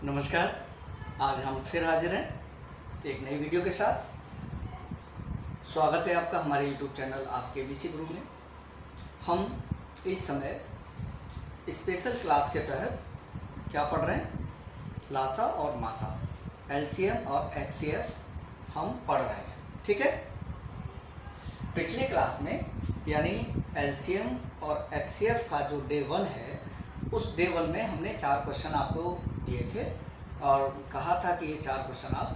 नमस्कार। आज हम फिर हाजिर हैं एक नई वीडियो के साथ। स्वागत है आपका हमारे YouTube चैनल आज के BC ग्रुप में। हम इस समय स्पेशल क्लास के तहत क्या पढ़ रहे हैं, लासा और मासा, LCM और HCF हम पढ़ रहे हैं। ठीक है, पिछले क्लास में यानी LCM और HCF का जो डे 1 है, उस डे 1 में हमने 4 क्वेश्चन आपको दिए थे और कहा था कि ये 4 क्वेश्चन आप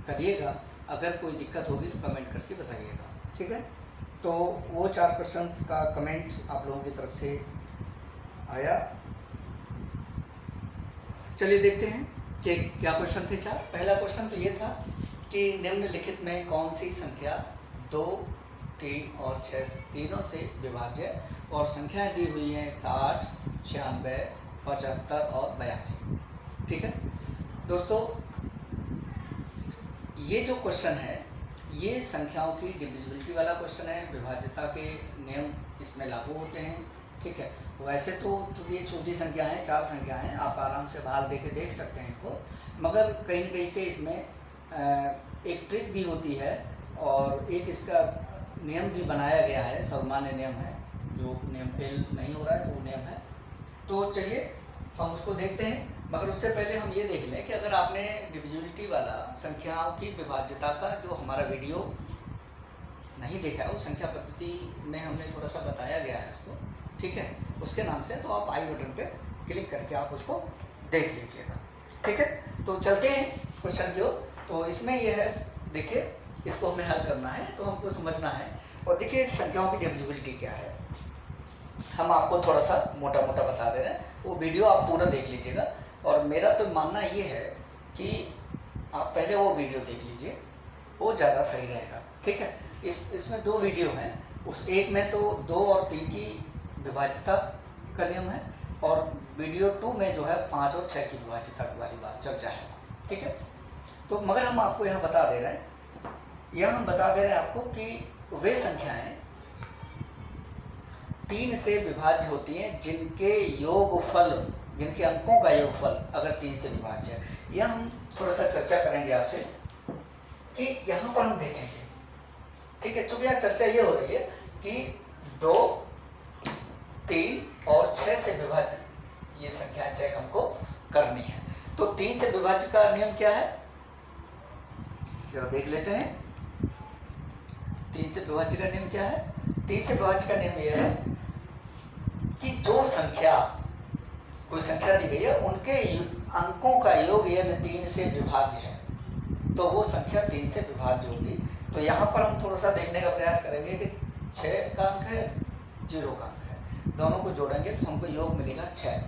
करिएगा। अगर कोई दिक्कत होगी तो कमेंट करके बताइएगा। ठीक है, तो वो 4 क्वेश्चंस का कमेंट आप लोगों की तरफ से आया। चलिए देखते हैं कि क्या क्वेश्चन थे 4। पहला क्वेश्चन तो ये था कि निम्नलिखित में कौन सी संख्या 2, 3 और 6 तीनों से विभाज्य है, और संख्याएं दी हुई हैं 60, 96, 75 और 82। ठीक है दोस्तों, ये जो क्वेश्चन है ये संख्याओं की डिविजिबिलिटी वाला क्वेश्चन है। विभाज्यता के नियम इसमें लागू होते हैं। ठीक है, वैसे तो चूँकि ये छोटी संख्या है, 4 संख्या हैं, आप आराम से भाग दे के देख सकते हैं इनको, मगर कहीं न कहीं से इसमें एक ट्रिक भी होती है और एक इसका नियम भी बनाया गया है, सर्वमान्य नियम है। जो नियम फेल नहीं हो रहा है तो वो नियम है। तो चलिए हम उसको देखते हैं, मगर उससे पहले हम ये देख लें कि अगर आपने डिविजिबिलिटी वाला संख्याओं की विभाज्यता का जो हमारा वीडियो नहीं देखा है, वो संख्या पद्धति में हमने थोड़ा सा बताया गया है उसको। ठीक है, उसके नाम से तो आप आई बटन पे क्लिक करके आप उसको देख लीजिएगा। ठीक है, तो चलते हैं क्वेश्चन की ओर। तो इसमें यह है, देखिए इसको हमें हल करना है तो हमको समझना है। और देखिए संख्याओं की डिविजिबिलिटी क्या है, हम आपको थोड़ा सा मोटा मोटा बता दे रहे हैं। वो वीडियो आप पूरा देख लीजिएगा, और मेरा तो मानना ये है कि आप पहले वो वीडियो देख लीजिए, वो ज़्यादा सही रहेगा। ठीक है, इसमें 2 वीडियो हैं। उस एक में तो 2 और 3 की विभाज्यता का नियम है, और वीडियो 2 में जो है 5 और 6 की विभाज्यता वाली बात चर्चा है। ठीक है, तो मगर हम आपको यहाँ बता दे रहे हैं, यहाँ हम बता दे रहे हैं आपको कि वे संख्याएं 3 से विभाज्य होती हैं जिनके योगफल, जिनके अंकों का योगफल अगर 3 से विभाज्य है। यह हम थोड़ा सा चर्चा करेंगे आपसे कि यहाँ पर हम देखेंगे। ठीक है, चूंकि यहाँ चर्चा ये हो रही है कि 2, 3 और 6 से विभाज्य ये संख्याएं चेक हमको करनी है। तो 3 से विभाज्य का नियम क्या है, जरा देख लेते हैं। 3 से विभाज्य का नियम क्या है? 3 से विभाज्य का नियम यह है कि जो संख्या, कोई संख्या दी गई है, उनके अंकों का योग यदि 3 से विभाज्य है तो वो संख्या 3 से विभाज्य होगी। तो यहाँ पर हम थोड़ा सा देखने का प्रयास करेंगे कि 6 का अंक है, 0 का अंक है, दोनों को जोड़ेंगे तो हमको योग मिलेगा 6।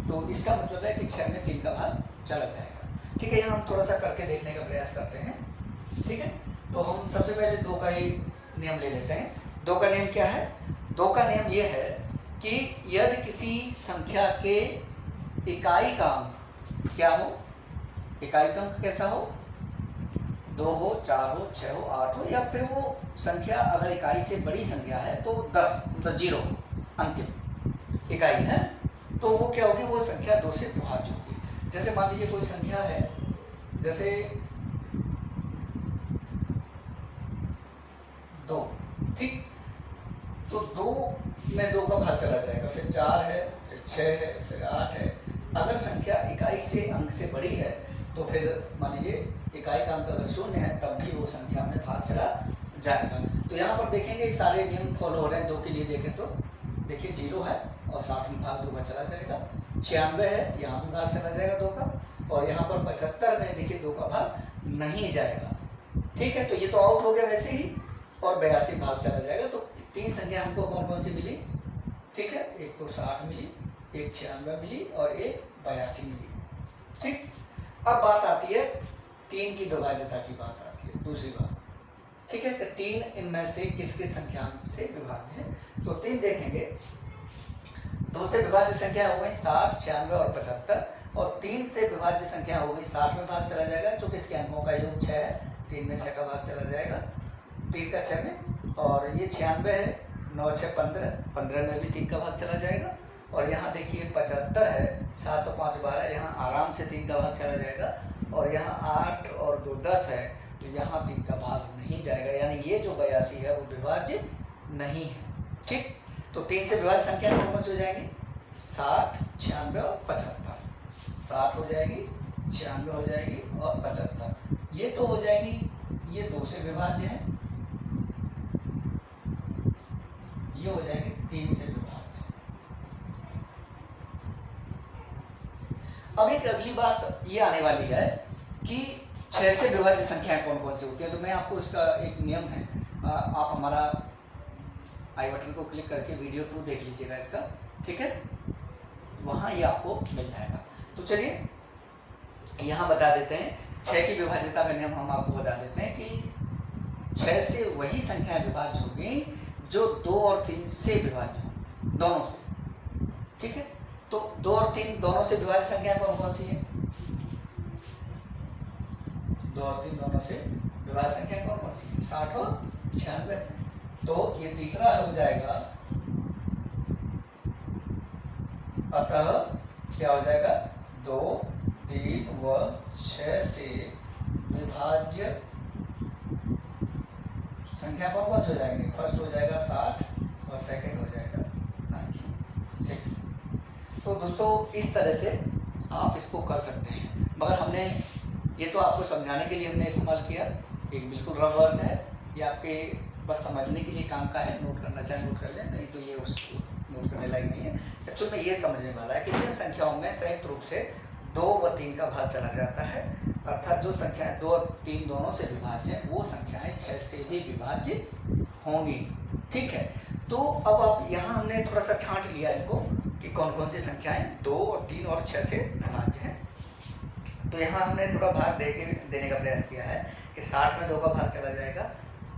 तो इसका मतलब है कि 6 में 3 का भाग चला जाएगा। ठीक है, यहाँ हम थोड़ा सा करके देखने का प्रयास करते हैं। ठीक है, तो हम सबसे पहले 2 का ही नियम ले लेते हैं। 2 का नियम क्या है? 2 का नियम ये है कि यदि किसी संख्या के इकाई का अंक क्या हो, इकाई का अंक कैसा हो, 2 हो, 4 हो, 6 हो, 8 हो, या फिर वो संख्या अगर इकाई से बड़ी संख्या है तो 10 मतलब 0 अंतिम इकाई है, तो वो क्या होगी, वो संख्या 2 से विभाज्य होगी। जैसे मान लीजिए कोई संख्या है, जैसे 2, ठीक, तो 2 में 2 का भाग चला जाएगा, फिर 4 है, फिर 6 है, फिर 8 है। अगर संख्या इकाई से अंक से बड़ी है तो फिर मान लीजिए इकाई का अंक अगर 0 है तब भी वो संख्या में भाग चला जाएगा। तो यहाँ पर देखेंगे सारे नियम फॉलो हो रहे हैं। 2 के लिए देखें तो देखिए 0 है और 60 में भाग 2 का चला जाएगा, 96 है, यहाँ भी भाग चला जाएगा 2 का, और यहाँ पर 75 में देखिए 2 का भाग नहीं जाएगा। ठीक है, तो ये तो आउट हो गया वैसे ही, और 82 भाग चला जाएगा। तो 3 संख्या हमको कौन कौन सी मिली? ठीक है, एक तो 60 मिली, एक 96 मिली और एक 82 मिली। ठीक, अब बात आती है 3 की विभाज्यता की बात आती है, दूसरी बात। ठीक है, कि 3 इनमें से किस किस संख्या से विभाज्य है? तो 3 देखेंगे, 2 से विभाज्य संख्या हो गई 60, 96 और 75, और 3 से विभाज्य संख्या हो गई 60 में भाग चला जाएगा, चूंकि इसके अंकों का योग 6 है, 3 में 6 का भाग चला जाएगा, 3 का 6 में, और ये 96 है, 9 6 15, 15 में भी 3 का भाग चला जाएगा, और यहाँ देखिए 75 है, 7 और 5 12, यहाँ आराम से 3 का भाग चला जाएगा। और यहाँ 8 और 2 10 है, तो यहाँ 3 का भाग नहीं जाएगा, यानी ये जो 82 है वो विभाज्य नहीं है। ठीक, तो 3 से विभाज्य संख्या कौन कौन सी हो जाएंगी? 60, 96 और 75। 60 हो जाएगी, 96 हो जाएगी और 75 ये तो हो जाएगी। ये 2 से विभाज्य है, ये हो जाएगी 3 से विभाज्य। अब एक अगली बात ये आने वाली है कि 6 से विभाज्य संख्याएं कौन कौन सी होती है। तो मैं आपको इसका एक नियम है, आप हमारा आई बटन को क्लिक करके वीडियो 2 देख लीजिएगा इसका, ठीक है, वहां ये आपको मिल जाएगा। तो चलिए यहाँ बता देते हैं 6 की विभाज्यता का नियम हम आपको बता देते हैं कि 6 से वही संख्याएं विभाज्य होगी जो 2 और 3 से विभाज्य हो, दोनों से। ठीक है, तो 2 और 3 दोनों से विभाज्य संख्या कौन कौन सी है? 2 और 3 दोनों से विभाज्य संख्या कौन कौन सी है? 60 और 96। तो ये तीसरा हो जाएगा, अतः क्या हो जाएगा? 2, 3 व 6 से विभाज्य संख्या कौन कौन से हो जाएंगे? फर्स्ट हो जाएगा 60 और सेकंड हो जाएगा 96। तो दोस्तों इस तरह से आप इसको कर सकते हैं, मगर हमने ये तो आपको समझाने के लिए हमने इस्तेमाल किया, एक बिल्कुल रफ वर्क है, ये आपके बस समझने के लिए काम का है। नोट करना चाहे नोट कर लें, नहीं तो ये उसको नोट करने लायक नहीं है। एक्चुअल में ये समझने वाला है कि जिन संख्याओं में संयुक्त रूप से 2 व 3 का भाग चला जाता है, अर्थात जो संख्याएं 2 और 3 दोनों से विभाज्य है, वो संख्याएं 6 से भी विभाज्य होंगी। ठीक है, तो अब आप यहाँ हमने थोड़ा सा छांट लिया इनको कि कौन कौन सी संख्याएं 2 और 3 और 6 से विभाज्य हैं। तो यहाँ हमने थोड़ा भाग देने का प्रयास किया है कि 60 में 2 का भाग चला जाएगा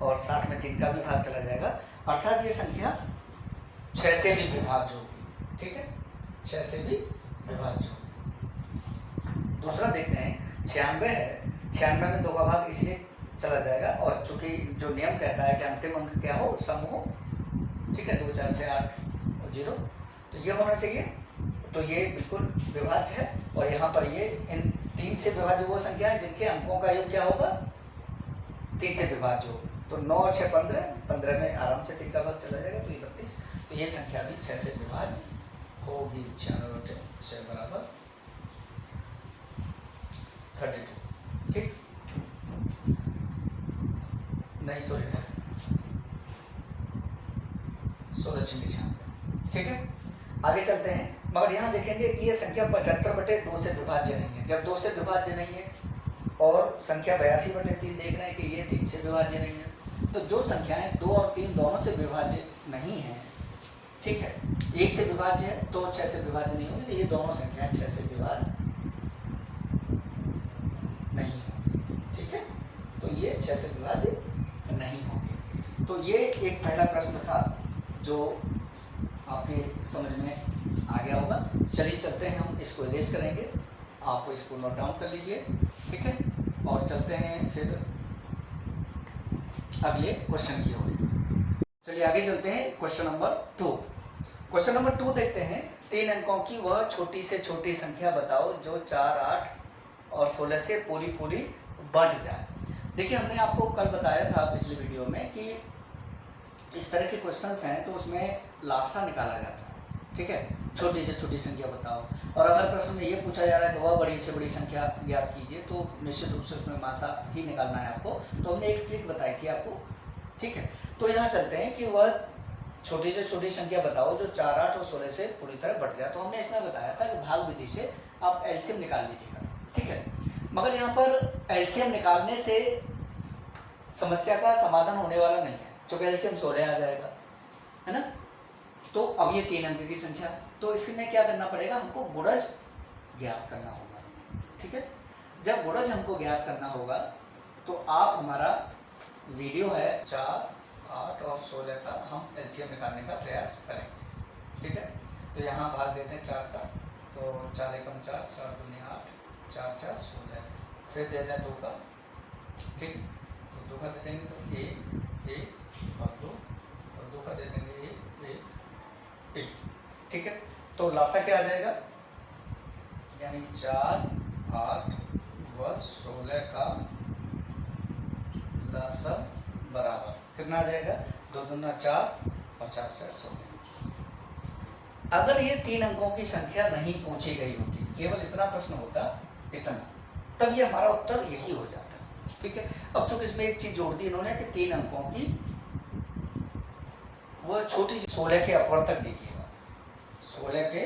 और 60 में 3 का भी भाग चला जाएगा, अर्थात ये संख्या 6 से भी विभाज्य होगी। ठीक है, 6 से भी विभाज्य होगी। दूसरा देखते हैं 96 है, 96 में 2 का भाग इसलिए चला जाएगा और चूंकि जो नियम कहता है कि अंतिम अंक क्या हो? सम हो। ठीक है, 2 4 6 8 और 0, तो ये होना चाहिए। तो ये बिल्कुल विभाज्य है। और यहाँ पर ये इन 3 से विभाज्य वो संख्या है जिनके अंकों का योग क्या होगा? 3 से विभाज्य हो। तो 9 और 6 15, 15 में आराम से 3 का भाग चला जाएगा, तो ये 32। तो ये संख्या भी 6 से विभाज्य होगी। 96 बराबर 32। ठीक, नहीं सॉरी 1696। ठीक है, आगे चलते हैं। मगर यहाँ देखेंगे कि ये संख्या 75/2 से विभाज्य नहीं है। जब 2 से विभाज्य नहीं है और संख्या 82/3 देख रहे हैं कि ये 3 से विभाज्य नहीं है, तो जो संख्याएं 2 और 3 दोनों से विभाज्य नहीं है, ठीक है, 1 से विभाज्य है तो 6 से विभाज्य नहीं होगी, तो ये दोनों संख्याएं 6 से विभाज्य नहीं होगी। ठीक है, तो ये 6 से विभाज्य नहीं होंगे। तो ये एक पहला प्रश्न था जो आपके समझ में आ गया होगा। चलिए चलते हैं, हम इसको इरेज करेंगे, आप इसको नोट डाउन कर लीजिए। ठीक है, और चलते हैं फिर अगले क्वेश्चन की ओर। चलिए आगे चलते हैं क्वेश्चन नंबर 2। क्वेश्चन नंबर 2 देखते हैं। 3 अंकों की वह छोटी से छोटी संख्या बताओ जो 4, 8 और 16 से पूरी बढ़ जाए। देखिए, हमने आपको कल बताया था पिछले वीडियो में कि इस तरह के क्वेश्चंस हैं तो उसमें लासा निकाला जाता है। ठीक है, छोटी से छोटी संख्या बताओ, और अगर प्रश्न में ये पूछा जा रहा है कि वह बड़ी से बड़ी संख्या ज्ञात कीजिए, तो निश्चित रूप से उसमें मासा ही निकालना है आपको। तो हमने एक ट्रिक बताई थी आपको। ठीक है, तो यहाँ चलते हैं कि वह छोटी से छोटी संख्या बताओ जो 4, 8 और 16 से पूरी तरह बढ़ जाए। तो हमने इसमें बताया था कि भाग विधि से आप एलसीएम निकाल लीजिएगा। ठीक है, मगर यहाँ पर एलसीएम निकालने से समस्या का समाधान होने वाला नहीं है, क्योंकि एलसीएम 16 आ जाएगा, है ना। तो अब ये 3 अंक की संख्या, तो इसमें क्या करना पड़ेगा? हमको गुणज ज्ञात करना होगा। ठीक है, जब गुणज हमको ज्ञात करना होगा तो आप हमारा वीडियो है 4, 8 और 16 का हम एलसीएम निकालने का प्रयास करेंगे। ठीक है, तो यहाँ भाग देते हैं 4 का, तो 4 एकम 4, 4 दूनी 8, 4 4 16, फिर देते हैं 2 का। ठीक, तो 2 का दे देंगे तो 1 1 और 2, और 2 का दे देंगे 1 1 1। ठीक है, तो लासा क्या आ जाएगा, यानी 4, 8 व 16 का लासा बराबर कितना आ जाएगा, 2 दूना 4 और 4 4 16। अगर ये 3 अंकों की संख्या नहीं पूछी गई होती, केवल इतना प्रश्न होता, इतना, तब ये हमारा उत्तर यही हो जाता। ठीक है। अब चूंकि इसमें एक चीज जोड़ दी इन्होंने कि 3 अंकों की वो छोटी 16 के अपवर्त तक देखिएगा, 16 के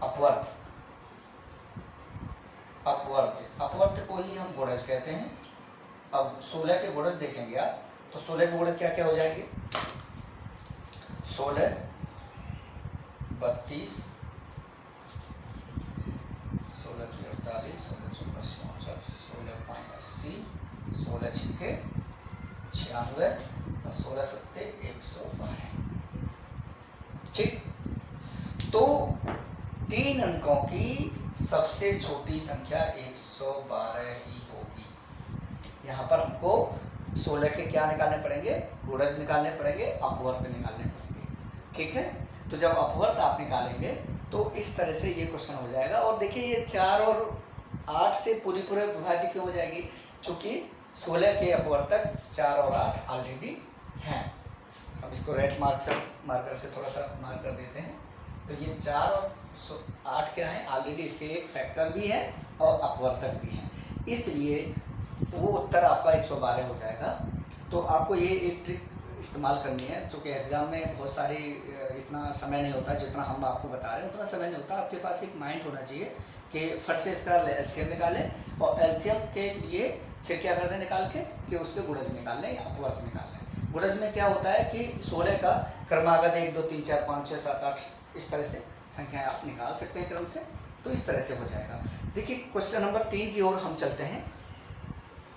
अपवर्त, अपवर्त को ही हम गुणज कहते हैं। अब 16 के गुणज देखेंगे आप, तो 16 के गुणज क्या क्या हो जाएंगे, 16 32, 16 48, 16 54 64, 16 5 80, 16 6 96 और 16 7 112। ठीक, तो 3 अंकों की सबसे छोटी संख्या 112 ही होगी। यहाँ पर हमको 16 के क्या निकालने पड़ेंगे, गुणज निकालने पड़ेंगे, अपवर्त निकालने पड़ेंगे। ठीक है, तो जब अपवर्त आप निकालेंगे तो इस तरह से ये क्वेश्चन हो जाएगा। और देखिए ये 4 और 8 से पूरी विभाज्य क्यों हो जाएगी, चूंकि 16 के अपवर्तक 4 और 8 ऑलरेडी हैं। अब इसको रेड मार्कर से थोड़ा सा मार्क कर देते हैं। तो ये 4 और 8 क्या है, ऑलरेडी इसके एक फैक्टर भी है और अपवर्तक भी है, इसलिए वो उत्तर आपका 112 हो जाएगा। तो आपको ये एक ट्रिक इस्तेमाल करनी है, चूँकि एग्ज़ाम में बहुत सारी इतना समय नहीं होता जितना हम आपको बता रहे हैं, उतना समय नहीं होता। आपके पास एक माइंड होना चाहिए कि फट से इसका एलसीएम निकालें और एलसीएम के लिए फिर क्या करते हैं निकाल के कि उसके गुणज निकाल लें या अपवर्त निकाल लें। गुणज में क्या होता है कि 16 का क्रमागत 1 2 3 4 5 6 7 8 इस तरह से संख्याएँ आप निकाल सकते हैं क्रम से, तो इस तरह से हो जाएगा। देखिए क्वेश्चन नंबर 3 की ओर हम चलते हैं।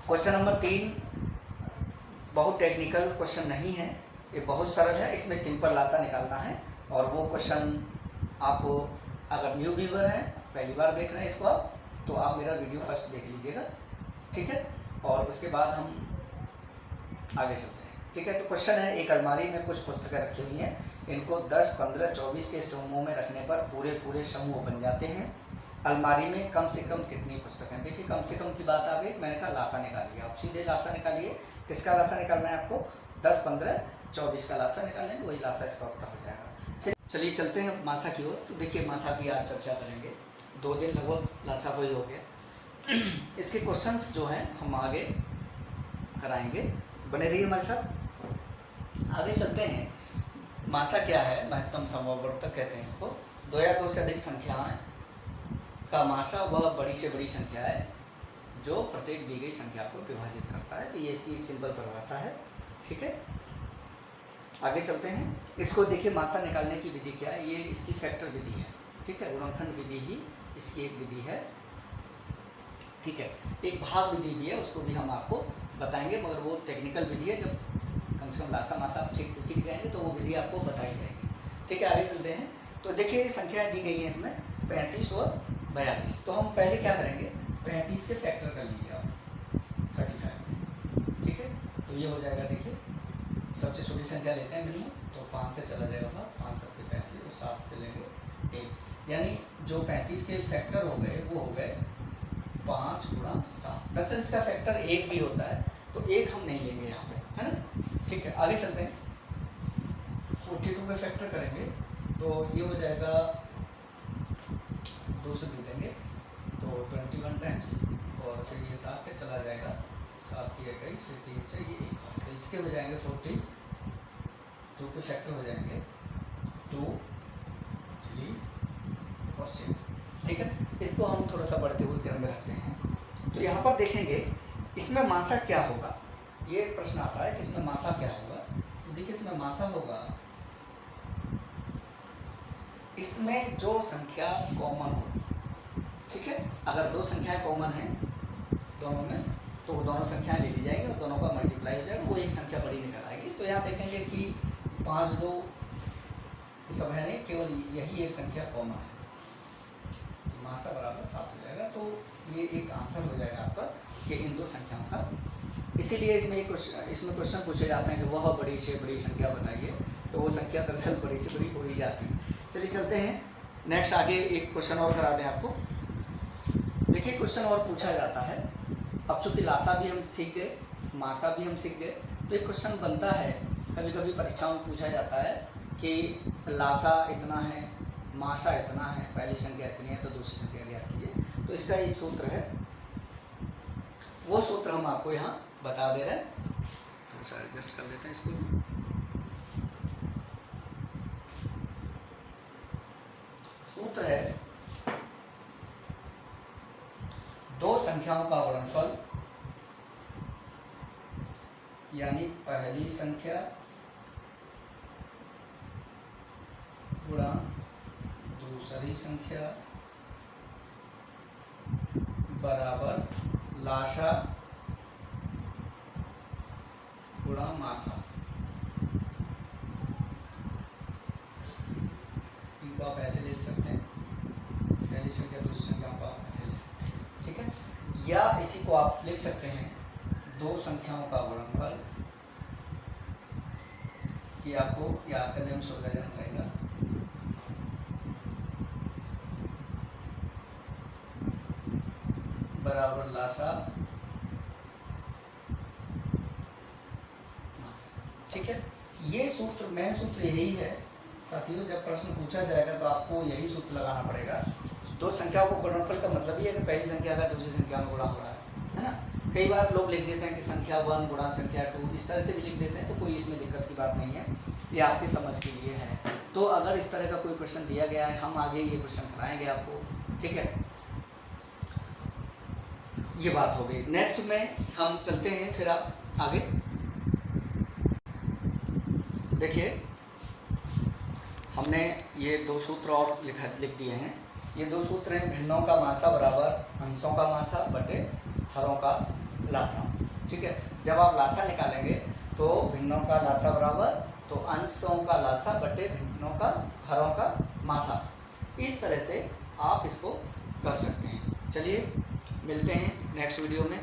क्वेश्चन नंबर 3 बहुत टेक्निकल क्वेश्चन नहीं है, ये बहुत सरल है। इसमें सिंपल लासा निकालना है और वो क्वेश्चन आपको, अगर न्यू व्यूअर हैं, पहली बार देख रहे हैं इसको आप, तो आप मेरा वीडियो फर्स्ट देख लीजिएगा। ठीक है, और उसके बाद हम आगे चलते हैं। ठीक है, तो क्वेश्चन है, एक अलमारी में कुछ पुस्तकें रखी हुई हैं, इनको 10 15 24 के समूहों में रखने पर पूरे समूह बन जाते हैं। अलमारी में कम से कम कितनी पुस्तकें, देखिए कम से कम की बात आ गई, मैंने कहा लासा निकालिए, आप सीधे लासा निकालिए। किसका लासा निकालना है आपको, 10 15 24 का लासा निकालेंगे, वही लासा इसका उत्तर हो जाएगा। फिर चलिए चलते हैं मासा की ओर। तो देखिए मासा की आज चर्चा करेंगे, 2 दिन लगभग लासा को ही हो गया। इसके क्वेश्चंस जो हैं हम आगे कराएंगे, बने रहिए हमारे साथ। आगे चलते हैं। मासा क्या है, महत्तम समवर्तक कहते हैं इसको। 2 या 2 से अधिक संख्याएं का मासा वह बड़ी से बड़ी संख्या है जो प्रत्येक दी गई संख्या को विभाजित करता है। तो ये इसकी एक सिंपल परिभाषा है। ठीक है, आगे चलते हैं। इसको देखिए मासा निकालने की विधि क्या है, ये इसकी फैक्टर विधि है। ठीक है, गुणनखंड विधि ही इसकी एक विधि है। ठीक है, एक भाग विधि भी है, उसको भी हम आपको बताएंगे, मगर वो टेक्निकल विधि है। जब कम से कम लासा मासा आप ठीक से सीख जाएंगे तो वो विधि आपको बताई जाएगी। ठीक है, आगे चलते हैं। तो देखिए संख्याएँ दी गई हैं इसमें 35 और 42। तो हम पहले क्या करेंगे, 35 के फैक्टर कर लीजिए आप 35। ठीक है, तो ये हो जाएगा, देखिए सबसे छोटी संख्या लेते हैं मिनिमम, तो 5 से चला जाएगा, 5 7 35 और 7 से लेंगे 1, यानी जो 35 के फैक्टर हो गए वो हो गए 5 × 7। वैसे इसका फैक्टर 1 भी होता है, तो 1 हम नहीं लेंगे यहाँ पे, है ना। ठीक है, आगे चलते हैं। 42 के फैक्टर करेंगे तो ये हो जाएगा 2 से दे देंगे तो 21 टाइम्स, और फिर ये 7 से चला जाएगा, 7 3 21, फिर 3 से ये 1, तो इसके हो जाएंगे 42 के फैक्टर हो जाएंगे 2 3 और 6। ठीक है, इसको हम थोड़ा सा बढ़ते हुए क्रम में रखते हैं। तो यहाँ पर देखेंगे इसमें मासा क्या होगा, ये प्रश्न आता है कि इसमें मासा क्या होगा। तो देखिए इसमें मासा होगा, इसमें जो संख्या कॉमन होगी। ठीक है, अगर 2 संख्याएं कॉमन हैं दोनों में, तो दोनों संख्याएं ले ली जाएंगी और दोनों का मल्टीप्लाई हो जाएगा, वो एक संख्या बड़ी निकल आएगी। तो यहाँ देखेंगे कि 5 2 सब है नहीं, केवल यही एक संख्या कॉमन है, तो मासा बराबर 7 हो जाएगा। तो ये एक आंसर हो जाएगा आपका कि इन 2 संख्याओं का। इसीलिए इसमें क्वेश्चन पूछे जाते हैं कि वह बड़ी से बड़ी संख्या बताइए, तो वो संख्या दरअसल बड़ी से बड़ी हो ही जाती है। चलिए चलते हैं। नेक्स्ट आगे एक क्वेश्चन और करा दें आपको। देखिए क्वेश्चन और पूछा जाता है, अब चूंकि लासा भी हम सीख गए, मासा भी हम सीख गए, तो एक क्वेश्चन बनता है, कभी कभी परीक्षाओं में पूछा जाता है कि लासा इतना है, मासा इतना है, पहली संख्या इतनी है तो दूसरी संख्या ज्ञात कीजिए। तो इसका एक सूत्र है, वो सूत्र हम आपको यहाँ बता दे रहे हैं। थोड़ा सा एडजस्ट कर लेते हैं इसको। सूत्र है दो संख्याओं का गुणनफल, यानी पहली संख्या गुणा दूसरी संख्या बराबर लासा गुणा मासा। इनको आप ऐसे ले सकते हैं, पहली संख्या दूसरी संख्या को आप ऐसे ले सकते हैं, ठीक है। या इसी को आप लिख सकते हैं दो संख्याओं का गुणनफल, ये आपको याद करने में सुविधाजनक रहेगा। बराबर लासा मासा, ठीक है। ये सूत्र में सूत्र यही है साथियों, जब प्रश्न पूछा जाएगा तो आपको यही सूत्र लगाना पड़ेगा। दो संख्याओं को गुणनफल का मतलब ये है कि पहली संख्या का दूसरी संख्या में गुणा हो रहा है ना। कई बार लोग लिख देते हैं कि संख्या 1 गुणा संख्या 2, इस तरह से भी लिख देते हैं, तो कोई इसमें दिक्कत की बात नहीं है, ये आपकी समझ के लिए है। तो अगर इस तरह का कोई क्वेश्चन दिया गया है, हम आगे ये क्वेश्चन कराएंगे आपको, ठीक है। ये बात हो गई। नेक्स्ट में हम चलते हैं फिर आप आगे देखिए, हमने ये दो सूत्र और लिख दिए हैं। ये दो सूत्र हैं, भिन्नों का मासा बराबर अंशों का मासा बटे हरों का लासा, ठीक है। जब आप लासा निकालेंगे तो भिन्नों का लासा बराबर तो अंशों का लासा बटे भिन्नों का हरों का मासा, इस तरह से आप इसको कर सकते हैं। चलिए मिलते हैं नेक्स्ट वीडियो में।